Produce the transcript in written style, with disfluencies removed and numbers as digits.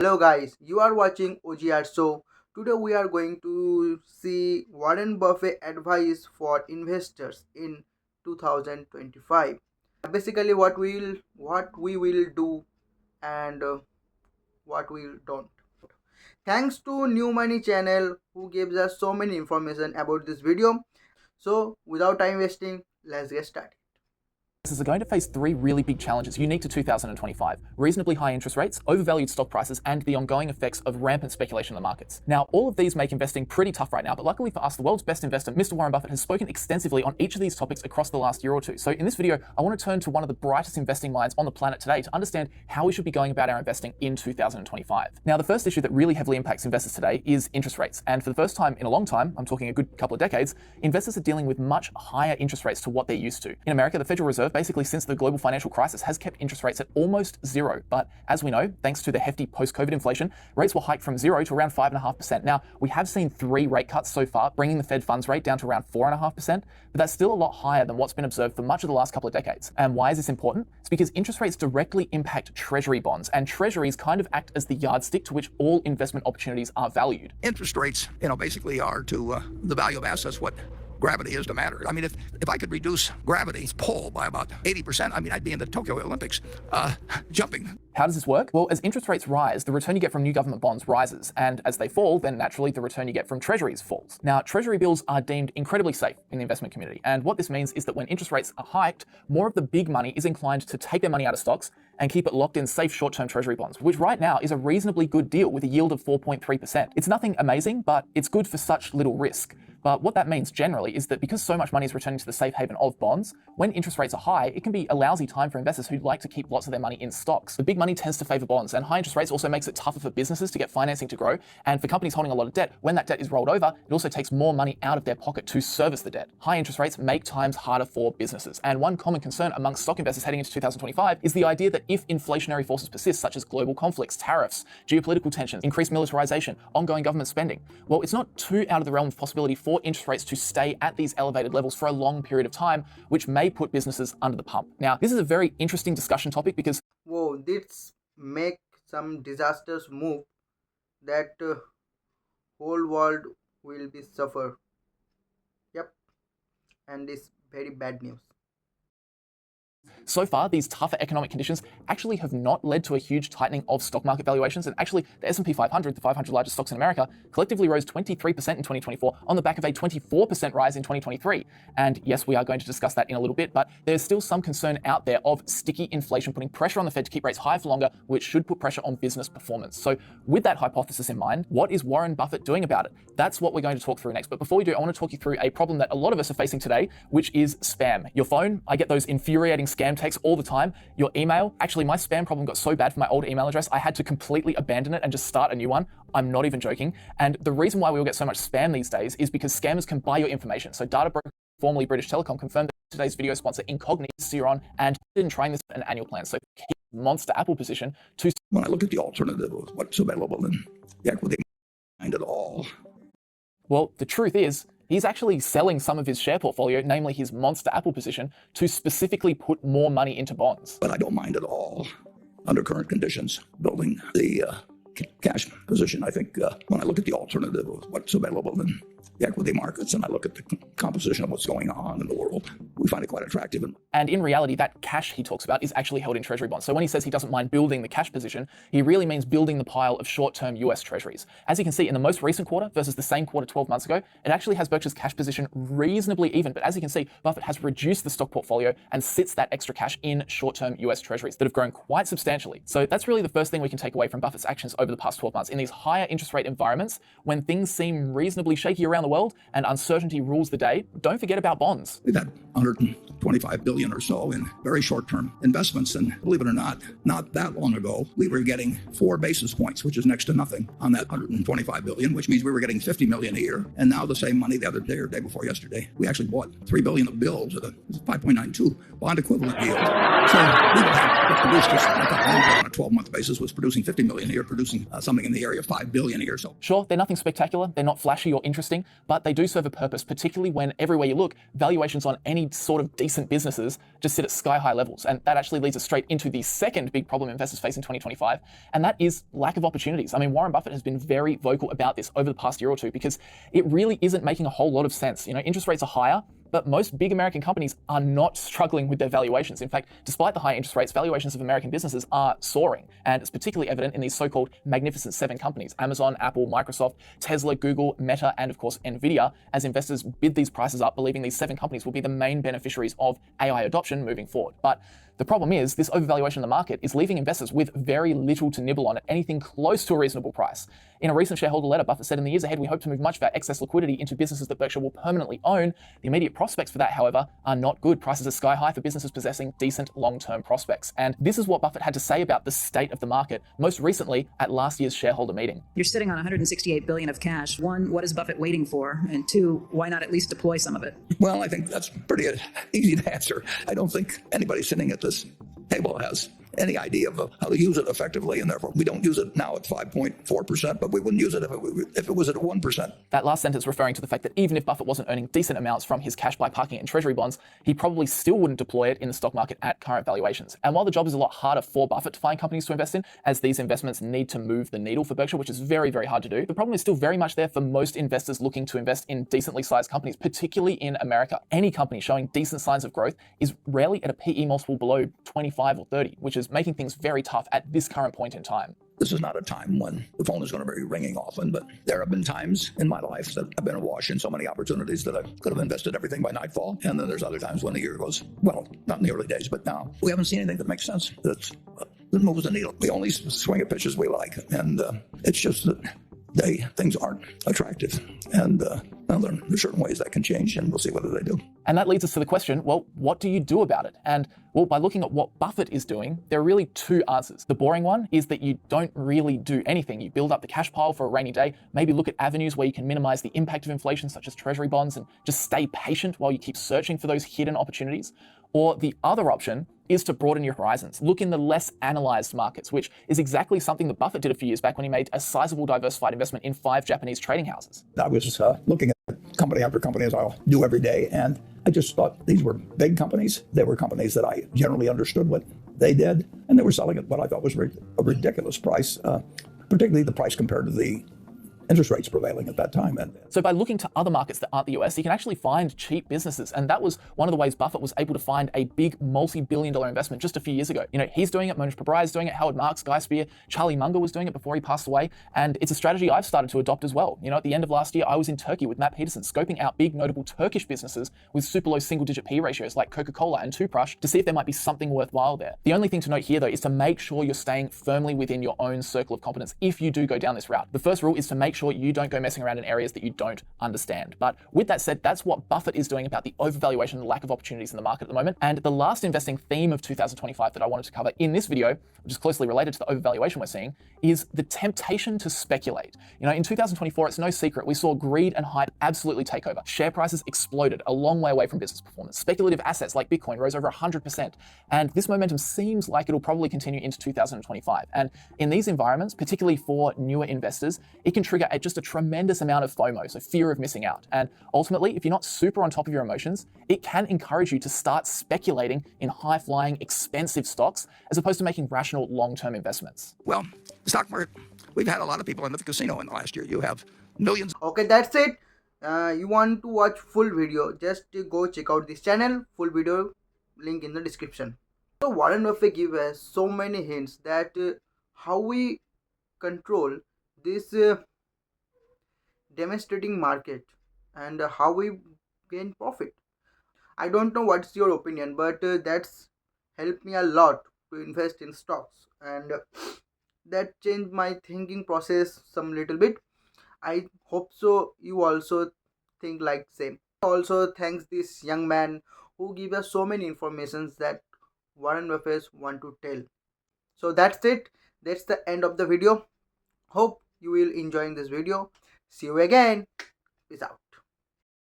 Hello guys, you are watching OGR show. Today we are going to see Warren Buffett advice for investors in 2025. Basically what we will do and what we don't. Thanks to New Money channel who gives us so many information about this video. So without time wasting, let's get started. Businesses are going to face three really big challenges unique to 2025: reasonably high interest rates, overvalued stock prices, and the ongoing effects of rampant speculation in the markets. Now, all of these make investing pretty tough right now, but luckily for us, the world's best investor, Mr. Warren Buffett, has spoken extensively on each of these topics across the last year or two. So in this video, I want to turn to one of the brightest investing minds on the planet today to understand how we should be going about our investing in 2025. Now, the first issue that really heavily impacts investors today is interest rates. And for the first time in a long time, I'm talking a good couple of decades, investors are dealing with much higher interest rates to what they're used to. In America, the Federal Reserve, basically since the global financial crisis, has kept interest rates at almost zero. But as we know, thanks to the hefty post-COVID inflation, rates will hike from 0 to around 5.5%. Now, we have seen 3 rate cuts so far, bringing the Fed funds rate down to around 4.5%, but that's still a lot higher than what's been observed for much of the last couple of decades. And why is this important? It's because interest rates directly impact treasury bonds, and treasuries kind of act as the yardstick to which all investment opportunities are valued. Interest rates, basically are to the value of assets what gravity is to matter. I mean, if I could reduce gravity's pull by about 80%, I'd be in the Tokyo Olympics jumping. How does this work? Well, as interest rates rise, the return you get from new government bonds rises, and as they fall, then naturally the return you get from treasuries falls. Now, treasury bills are deemed incredibly safe in the investment community, and what this means is that when interest rates are hiked, more of the big money is inclined to take their money out of stocks and keep it locked in safe short-term treasury bonds, which right now is a reasonably good deal with a yield of 4.3%. It's nothing amazing, but it's good for such little risk. But what that means generally is that because so much money is returning to the safe haven of bonds, when interest rates are high, it can be a lousy time for investors who'd like to keep lots of their money in stocks. The big money tends to favor bonds, and high interest rates also makes it tougher for businesses to get financing to grow. And for companies holding a lot of debt, when that debt is rolled over, it also takes more money out of their pocket to service the debt. High interest rates make times harder for businesses. And one common concern amongst stock investors heading into 2025 is the idea that if inflationary forces persist, such as global conflicts, tariffs, geopolitical tensions, increased militarization, ongoing government spending, well, it's not too out of the realm of possibility for interest rates to stay at these elevated levels for a long period of time, which may put businesses under the pump. Now, this is a very interesting discussion topic because Whoa, this make some disastrous move that whole world will be suffer. Yep, and this very bad news. so far, these tougher economic conditions actually have not led to a huge tightening of stock market valuations. And actually, the S&P 500, the 500 largest stocks in America, collectively rose 23% in 2024 on the back of a 24% rise in 2023. And yes, we are going to discuss that in a little bit, but there's still some concern out there of sticky inflation putting pressure on the Fed to keep rates high for longer, which should put pressure on business performance. So with that hypothesis in mind, what is Warren Buffett doing about it? That's what we're going to talk through next. But before we do, I want to talk you through a problem that a lot of us are facing today, which is spam. Your phone, I get those infuriating scam texts all the time. Your email, actually my spam problem got so bad for my old email address, I had to completely abandon it and just start a new one. I'm not even joking. And the reason why we all get so much spam these days is because scammers can buy your information. So Data Broker, formerly British Telecom, confirmed that today's video sponsor Incognito is on and didn't try this an annual plan. So keep monster Apple position to. When I look at the alternative of what's available in the equity mind at all. Well, the truth is, he's actually selling some of his share portfolio, namely his monster Apple position, to specifically put more money into bonds. But I don't mind at all, under current conditions, building the cash position. I think when I look at the alternative of what's available in the equity markets and I look at the composition of what's going on in the world, we find it quite attractive. And in reality, that cash he talks about is actually held in treasury bonds. So when he says he doesn't mind building the cash position, he really means building the pile of short-term US treasuries. As you can see in the most recent quarter versus the same quarter 12 months ago, it actually has Berkshire's cash position reasonably even. But as you can see, Buffett has reduced the stock portfolio and sits that extra cash in short-term US treasuries that have grown quite substantially. So that's really the first thing we can take away from Buffett's actions over the past 12 months. In these higher interest rate environments, when things seem reasonably shaky around the world and uncertainty rules the day, don't forget about bonds. We've had 125 billion or so in very short-term investments. And believe it or not that long ago, we were getting 4 basis points, which is next to nothing on that 125 billion, which means we were getting 50 million a year. And now the same money the other day or day before yesterday, we actually bought 3 billion of bills at a 5.92 bond equivalent yield. So we would have produced this not that long ago a 12-month basis was producing 50 million a year, producing something in the area of 5 billion a year. So Sure, they're nothing spectacular, they're not flashy or interesting, but they do serve a purpose, particularly when everywhere you look, valuations on any sort of decent businesses just sit at sky-high levels. And that actually leads us straight into the second big problem investors face in 2025, and that is lack of opportunities. I mean, Warren Buffett has been very vocal about this over the past year or two because it really isn't making a whole lot of sense. Interest rates are higher, but most big American companies are not struggling with their valuations. In fact, despite the high interest rates, valuations of American businesses are soaring. And it's particularly evident in these so-called Magnificent Seven companies, Amazon, Apple, Microsoft, Tesla, Google, Meta, and of course, Nvidia, as investors bid these prices up, believing these 7 companies will be the main beneficiaries of AI adoption moving forward. But the problem is this overvaluation of the market is leaving investors with very little to nibble on at anything close to a reasonable price. In a recent shareholder letter, Buffett said in the years ahead, we hope to move much of our excess liquidity into businesses that Berkshire will permanently own. The immediate prospects for that, however, are not good. Prices are sky high for businesses possessing decent long-term prospects. And this is what Buffett had to say about the state of the market most recently at last year's shareholder meeting. You're sitting on 168 billion of cash. 1, what is Buffett waiting for? And 2, why not at least deploy some of it? Well, I think that's pretty easy to answer. I don't think anybody sitting at this table has any idea of how to use it effectively, and therefore we don't use it now at 5.4%, but we wouldn't use it if it was at 1%. That last sentence referring to the fact that even if Buffett wasn't earning decent amounts from his cash by parking it in treasury bonds, he probably still wouldn't deploy it in the stock market at current valuations. And while the job is a lot harder for Buffett to find companies to invest in, as these investments need to move the needle for Berkshire, which is very, very hard to do, the problem is still very much there for most investors looking to invest in decently sized companies, particularly in America. Any company showing decent signs of growth is rarely at a PE multiple below 25 or 30, which is making things very tough at this current point in time. This is not a time when the phone is going to be ringing often, but there have been times in my life that I've been awash in so many opportunities that I could have invested everything by nightfall. And then there's other times when the year goes, well, not in the early days, but now we haven't seen anything that makes sense. That moves the needle. We only swing at pitches we like. And it's just that things aren't attractive. And well, there are certain ways that can change, and we'll see whether they do. And that leads us to the question, well, what do you do about it? And well, by looking at what Buffett is doing, there are really 2 answers. The boring one is that you don't really do anything. You build up the cash pile for a rainy day, maybe look at avenues where you can minimize the impact of inflation, such as treasury bonds, and just stay patient while you keep searching for those hidden opportunities. Or the other option is to broaden your horizons. Look in the less analyzed markets, which is exactly something that Buffett did a few years back when he made a sizable diversified investment in 5 Japanese trading houses. I was looking at company after company, as I'll do every day, and I just thought these were big companies. They were companies that I generally understood what they did, and they were selling at what I thought was a ridiculous price, particularly the price compared to the interest rates prevailing at that time. And so by looking to other markets that aren't the US, you can actually find cheap businesses. And that was one of the ways Buffett was able to find a big multi-billion-dollar investment just a few years ago. He's doing it, Mohnish Pabrai is doing it, Howard Marks, Guy Spear, Charlie Munger was doing it before he passed away. And it's a strategy I've started to adopt as well. At the end of last year, I was in Turkey with Matt Peterson, scoping out big notable Turkish businesses with super low single-digit P ratios like Coca-Cola and Toothbrush to see if there might be something worthwhile there. The only thing to note here, though, is to make sure you're staying firmly within your own circle of competence if you do go down this route. The first rule is to make sure you don't go messing around in areas that you don't understand. But with that said, that's what Buffett is doing about the overvaluation and lack of opportunities in the market at the moment. And the last investing theme of 2025 that I wanted to cover in this video, which is closely related to the overvaluation we're seeing, is the temptation to speculate. In 2024, it's no secret we saw greed and hype absolutely take over. Share prices exploded a long way away from business performance. Speculative assets like Bitcoin rose over 100%. And this momentum seems like it'll probably continue into 2025. And in these environments, particularly for newer investors, it can trigger just a tremendous amount of FOMO, so fear of missing out. And ultimately, if you're not super on top of your emotions, it can encourage you to start speculating in high-flying, expensive stocks as opposed to making rational long-term investments. Well, the stock market, we've had a lot of people in the casino in the last year. You have millions. Okay, that's it. You want to watch full video, just go check out this channel. Full video link in the description. So Warren Buffett gives us so many hints that how we control this demonstrating market and how we gain profit. I don't know what's your opinion, but that's helped me a lot to invest in stocks, and that changed my thinking process some little bit. I hope so you also think like same. Also thanks this young man who give us so many informations that Warren Buffett want to tell. So that's it. That's the end of the video. Hope you will enjoying this video. See you again. Peace out.